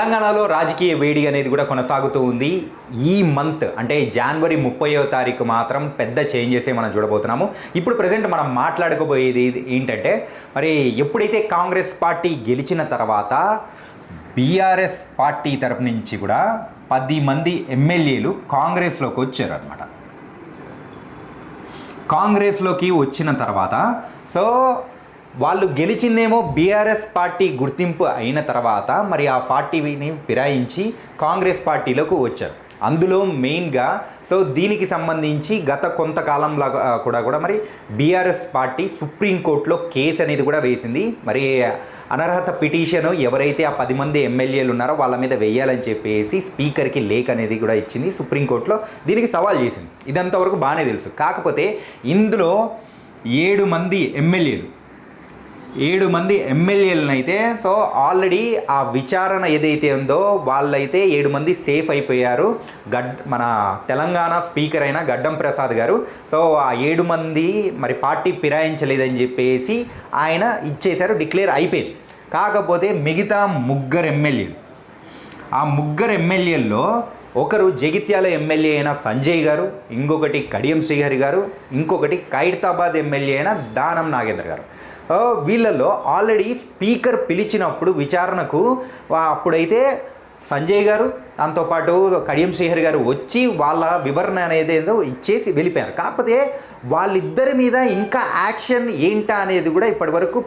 తెలంగాణలో రాజకీయ వేడి అనేది కూడా కొనసాగుతూ ఉంది. ఈ మంత్ అంటే జనవరి 30వ తారీఖు మాత్రం పెద్ద చేంజెసే మనం చూడబోతున్నాము. ఇప్పుడు ప్రజెంట్ మనం మాట్లాడుకోబోయేది ఏంటంటే, మరి ఎప్పుడైతే కాంగ్రెస్ పార్టీ గెలిచిన తర్వాత బీఆర్ఎస్ పార్టీ తరపు నుంచి కూడా 10 మంది ఎమ్మెల్యేలు కాంగ్రెస్లోకి వచ్చారు అనమాట. కాంగ్రెస్లోకి వచ్చిన తర్వాత వాళ్ళు గెలిచిందేమో బీఆర్ఎస్ పార్టీ గుర్తింపు అయిన తర్వాత మరి ఆ పార్టీని ఫిరాయించి కాంగ్రెస్ పార్టీలోకి వచ్చారు. అందులో మెయిన్గా దీనికి సంబంధించి గత కొంతకాలంలో కూడా మరి బీఆర్ఎస్ పార్టీ సుప్రీంకోర్టులో కేసు అనేది కూడా వేసింది. మరి అనర్హత పిటిషన్ ఎవరైతే ఆ 10 మంది ఎమ్మెల్యేలు ఉన్నారో వాళ్ళ మీద వేయాలని చెప్పేసి స్పీకర్కి లేఖ అనేది కూడా ఇచ్చింది. సుప్రీంకోర్టులో దీనికి సవాల్ చేసింది. ఇదంతవరకు బాగానే తెలుసు. కాకపోతే ఇందులో 7 మంది ఎమ్మెల్యేలను అయితే ఆల్రెడీ ఆ విచారణ ఏదైతే ఉందో వాళ్ళైతే 7 మంది సేఫ్ అయిపోయారు. మన తెలంగాణ స్పీకర్ అయిన గడ్డం ప్రసాద్ గారు ఆ 7 మంది మరి పార్టీ ఫిరాయించలేదని చెప్పేసి ఆయన ఇచ్చేశారు, డిక్లేర్ అయిపోయింది. కాకపోతే మిగతా 3 ఎమ్మెల్యేల్లో ఒకరు జగిత్యాల ఎమ్మెల్యే అయిన సంజయ్ గారు, ఇంకొకటి కడియం శ్రీహరి గారు, ఇంకొకటి ఖైరతాబాద్ ఎమ్మెల్యే అయిన దానం నాగేంద్ర గారు. వీళ్ళల్లో ఆల్రెడీ స్పీకర్ పిలిచినప్పుడు విచారణకు అప్పుడైతే సంజయ్ గారు దాంతోపాటు కడియం శ్రీహరి గారు వచ్చి వాళ్ళ వివరణ అనేది ఏదో ఇచ్చేసి వెళ్ళిపోయారు. కాకపోతే వాళ్ళిద్దరి మీద ఇంకా యాక్షన్ ఏంటా అనేది కూడా ఇప్పటివరకు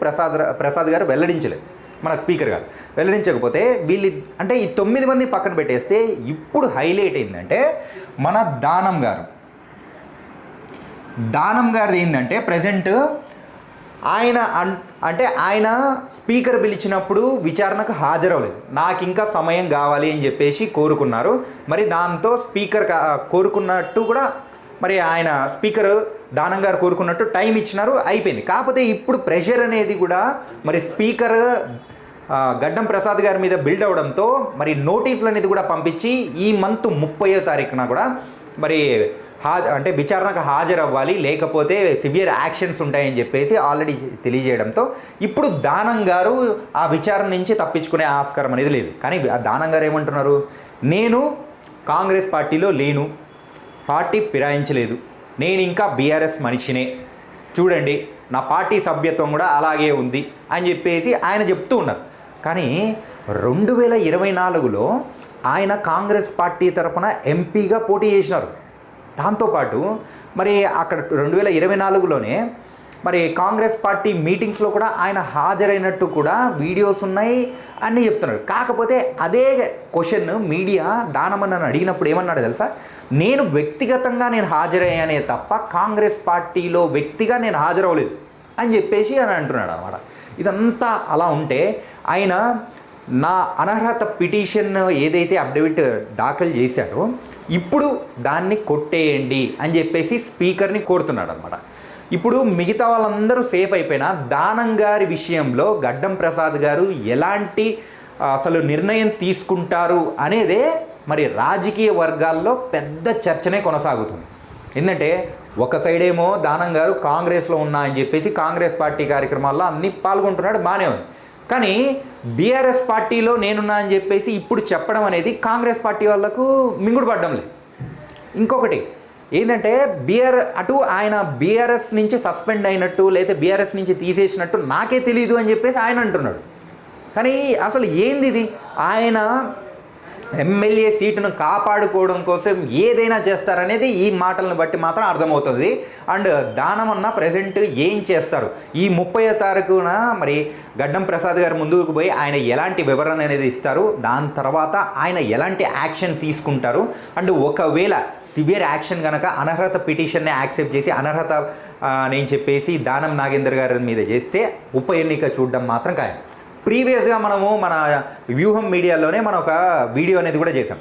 ప్రసాద్ గారు వెల్లడించలేదు. మన స్పీకర్ గారు వెల్లడించకపోతే అంటే ఈ 9 మంది పక్కన పెట్టేస్తే ఇప్పుడు హైలైట్ ఏంటంటే మన దానం గారిది ఏంటంటే ప్రజెంట్ ఆయన స్పీకర్ పిలిచినప్పుడు విచారణకు హాజరవలేదు. నాకు ఇంకా సమయం కావాలి అని చెప్పేసి కోరుకున్నారు. మరి దాంతో స్పీకర్ కోరుకున్నట్టు కూడా మరి ఆయన స్పీకర్ దానం గారు కోరుకున్నట్టు టైం ఇచ్చినారు, అయిపోయింది. కాకపోతే ఇప్పుడు ప్రెషర్ అనేది కూడా మరి స్పీకర్ గడ్డం ప్రసాద్ గారి మీద బిల్డ్ అవడంతో మరి నోటీసులు అనేది కూడా పంపించి ఈ మంత్ 30వ తారీఖున కూడా మరి అంటే విచారణకు హాజరవ్వాలి, లేకపోతే సివియర్ యాక్షన్స్ ఉంటాయని చెప్పేసి ఆల్రెడీ తెలియజేయడంతో ఇప్పుడు దానం గారు ఆ విచారణ నుంచి తప్పించుకునే ఆస్కారం అనేది లేదు. కానీ దానం గారు ఏమంటున్నారు, నేను కాంగ్రెస్ పార్టీలో లేను, పార్టీ ఫిరాయించలేదు, నేను ఇంకా బీఆర్ఎస్ మనిషినే, చూడండి నా పార్టీ సభ్యత్వం కూడా అలాగే ఉంది అని చెప్పేసి ఆయన చెప్తూ ఉన్నారు. కానీ 2024లో ఆయన కాంగ్రెస్ పార్టీ తరఫున ఎంపీగా పోటీ చేసినారు. దాంతోపాటు మరి అక్కడ 2024లోనే మరి కాంగ్రెస్ పార్టీ మీటింగ్స్లో కూడా ఆయన హాజరైనట్టు కూడా వీడియోస్ ఉన్నాయి అన్నీ చెప్తున్నారు. కాకపోతే అదే క్వశ్చన్ మీడియా దానమని అడిగినప్పుడు ఏమన్నాడు తెలుసా, నేను వ్యక్తిగతంగా హాజరయ్యానే తప్ప కాంగ్రెస్ పార్టీలో వ్యక్తిగా నేను హాజరవ్వలేదు అని చెప్పేసి అని అంటున్నాడు అన్నమాట. ఇదంతా అలా ఉంటే ఆయన నా అనర్హత పిటిషన్ ఏదైతే అఫిడవిట్ దాఖలు చేశాడో ఇప్పుడు దాన్ని కొట్టేయండి అని చెప్పేసి స్పీకర్ని కోరుతున్నాడు అనమాట. ఇప్పుడు మిగతా వాళ్ళందరూ సేఫ్ అయిపోయినా దానం గారి విషయంలో గడ్డం ప్రసాద్ గారు ఎలాంటి అసలు నిర్ణయం తీసుకుంటారు అనేదే మరి రాజకీయ వర్గాల్లో పెద్ద చర్చనే కొనసాగుతుంది. ఎందుకంటే ఒక సైడ్ ఏమో దానం గారు కాంగ్రెస్లో ఉన్నా అని చెప్పేసి కాంగ్రెస్ పార్టీ కార్యక్రమాల్లో అన్నీ పాల్గొంటున్నాడు, బాగానే ఉంది. కానీ బీఆర్ఎస్ పార్టీలో నేనున్నా అని చెప్పేసి ఇప్పుడు చెప్పడం అనేది కాంగ్రెస్ పార్టీ వాళ్ళకు మింగుడు పడ్డం లేదు. ఇంకొకటి ఏంటంటే ఆయన బీఆర్ఎస్ నుంచి సస్పెండ్ అయినట్టు లేదా బీఆర్ఎస్ నుంచి తీసేసినట్టు నాకే తెలియదు అని చెప్పేసి ఆయన అంటున్నాడు. కానీ అసలు ఏంది ఇది, ఆయన ఎమ్మెల్యే సీటును కాపాడుకోవడం కోసం ఏదైనా చేస్తారనేది ఈ మాటలను బట్టి మాత్రం అర్థమవుతుంది. అండ్ దానమన్న ప్రజెంట్ ఏం చేస్తారు, ఈ 30వ తారీఖున మరి గడ్డం ప్రసాద్ గారు ముందుకు పోయి ఆయన ఎలాంటి వివరణ అనేది ఇస్తారు, దాని తర్వాత ఆయన ఎలాంటి యాక్షన్ తీసుకుంటారు, అండ్ ఒకవేళ సివియర్ యాక్షన్ కనుక అనర్హత పిటిషన్ని యాక్సెప్ట్ చేసి అనర్హత నేను చెప్పేసి దానం నాగేందర్ గారి మీద చేస్తే ఉప ఎన్నిక చూడడం మాత్రం ఖాయం. ప్రీవియస్గా మనము మన వ్యూహం మీడియాలోనే మనం ఒక వీడియో అనేది కూడా చేసాం.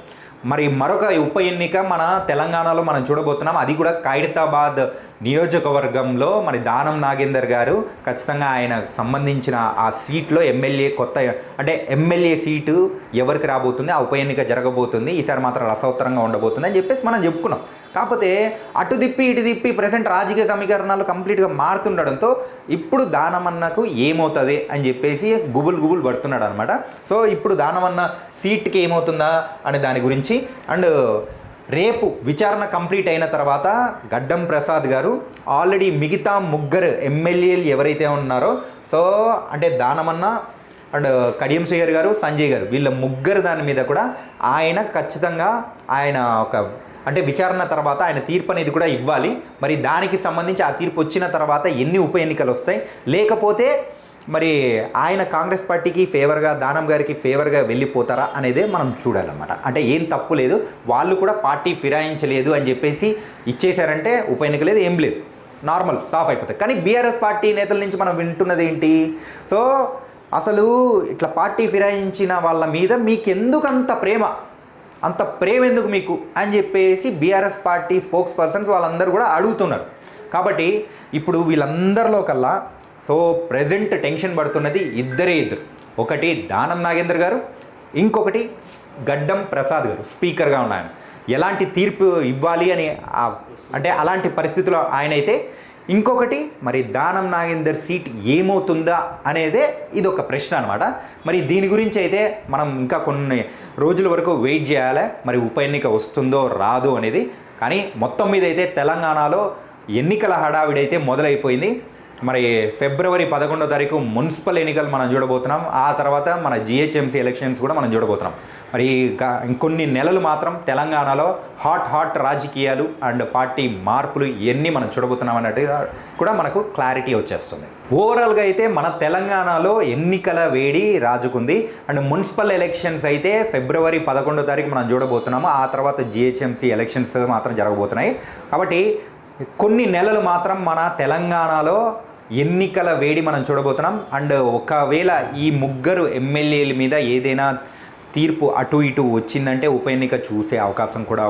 మరి మరొక ఉప ఎన్నిక మన తెలంగాణలో మనం చూడబోతున్నాం. అది కూడా ఖైరతాబాద్ నియోజకవర్గంలో మరి దానం నాగేందర్ గారు ఖచ్చితంగా ఆయన సంబంధించిన ఆ సీట్లో ఎమ్మెల్యే కొత్త అంటే ఎమ్మెల్యే సీటు ఎవరికి రాబోతుంది, ఆ ఉప ఎన్నిక జరగబోతుంది, ఈసారి మాత్రం రసవత్తరంగా ఉండబోతుంది అని చెప్పేసి మనం చెప్పుకున్నాం. కాకపోతే అటు తిప్పి ఇటు తిప్పి ప్రజెంట్ రాజకీయ సమీకరణాలు కంప్లీట్గా మారుతుండడంతో ఇప్పుడు దానమన్నకు ఏమవుతుంది అని చెప్పేసి గుబులు పడుతున్నాడు అనమాట. సో ఇప్పుడు దానమన్న సీట్కి ఏమవుతుందా అనే దాని గురించి అండ్ రేపు విచారణ కంప్లీట్ అయిన తర్వాత గడ్డం ప్రసాద్ గారు ఆల్రెడీ మిగతా ముగ్గురు ఎమ్మెల్యేలు ఎవరైతే ఉన్నారో సో అంటే దానమన్న అండ్ కడియం శ్రీహరి గారు, సంజయ్ గారు, వీళ్ళ ముగ్గురు దాని మీద కూడా ఆయన ఖచ్చితంగా ఆయన ఒక అంటే విచారణ తర్వాత ఆయన తీర్పు అనేది కూడా ఇవ్వాలి. మరి దానికి సంబంధించి ఆ తీర్పు వచ్చిన తర్వాత ఎన్ని ఉప ఎన్నికలు వస్తాయి, లేకపోతే మరి ఆయన కాంగ్రెస్ పార్టీకి ఫేవర్గా దానం గారికి ఫేవర్గా వెళ్ళిపోతారా అనేదే మనం చూడాలన్నమాట. అంటే ఏం తప్పు లేదు, వాళ్ళు కూడా పార్టీ ఫిరాయించలేదు అని చెప్పేసి ఇచ్చేశారంటే ఉప ఎన్నిక లేదు, ఏం లేదు, నార్మల్ సాఫ్ అయిపోతాయి. కానీ బీఆర్ఎస్ పార్టీ నేతల నుంచి మనం వింటున్నది ఏంటి, సో అసలు ఇట్లా పార్టీ ఫిరాయించిన వాళ్ళ మీద మీకెందుకు అంత ప్రేమ ఎందుకు మీకు అని చెప్పేసి బీఆర్ఎస్ పార్టీ స్పోక్స్ పర్సన్స్ వాళ్ళందరూ కూడా అడుగుతున్నారు. కాబట్టి ఇప్పుడు వీళ్ళందరిలో కల్లా సో ప్రజెంట్ టెన్షన్ పడుతున్నది ఇద్దరు, ఒకటి దానం నాగేందర్ గారు, ఇంకొకటి గడ్డం ప్రసాద్ గారు స్పీకర్గా ఉన్నాయని ఎలాంటి తీర్పు ఇవ్వాలి అని అంటే అలాంటి పరిస్థితిలో ఆయన అయితే, ఇంకొకటి మరి దానం నాగేందర్ సీట్ ఏమవుతుందా అనేదే ఇది ఒక ప్రశ్న అనమాట. మరి దీని గురించి అయితే మనం ఇంకా కొన్ని రోజుల వరకు వెయిట్ చేయాలి, మరి ఉప ఎన్నిక వస్తుందో రాదో అనేది. కానీ మొత్తం మీద అయితే తెలంగాణలో ఎన్నికల హడావిడైతే మొదలైపోయింది. మరి ఫిబ్రవరి 11వ తారీఖు మున్సిపల్ ఎన్నికలు మనం చూడబోతున్నాం, ఆ తర్వాత మన జిహెచ్ఎంసీ ఎలక్షన్స్ కూడా మనం చూడబోతున్నాం. మరి ఇంకొన్ని నెలలు మాత్రం తెలంగాణలో హాట్ రాజకీయాలు అండ్ పార్టీ మార్పులు ఇవన్నీ మనం చూడబోతున్నాం అన్నట్టుగా కూడా మనకు క్లారిటీ వచ్చేస్తుంది. ఓవరాల్గా అయితే మన తెలంగాణలో ఎన్నికల వేడి రాజుకుంది అండ్ మున్సిపల్ ఎలక్షన్స్ అయితే ఫిబ్రవరి 11వ తారీఖు మనం చూడబోతున్నాము, ఆ తర్వాత జిహెచ్ఎంసీ ఎలక్షన్స్ మాత్రం జరగబోతున్నాయి. కాబట్టి కొన్ని నెలలు మాత్రం మన తెలంగాణలో ఎన్నికల వేడి మనం చూడబోతున్నాం. అండ్ ఒకవేళ ఈ ముగ్గురు ఎమ్మెల్యేల మీద ఏదైనా తీర్పు అటు ఇటు వచ్చిందంటే ఉప ఎన్నిక చూసే అవకాశం కూడా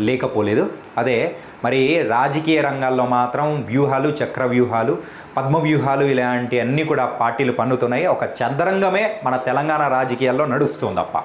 లేకపోలేదు. అదే మరి రాజకీయ రంగాల్లో మాత్రం వ్యూహాలు, చక్ర వ్యూహాలు, పద్మ వ్యూహాలు ఇలాంటివన్నీ కూడా పార్టీలు పన్నుతున్నాయి. ఒక చదరంగమే మన తెలంగాణ రాజకీయాల్లో నడుస్తుందప్ప.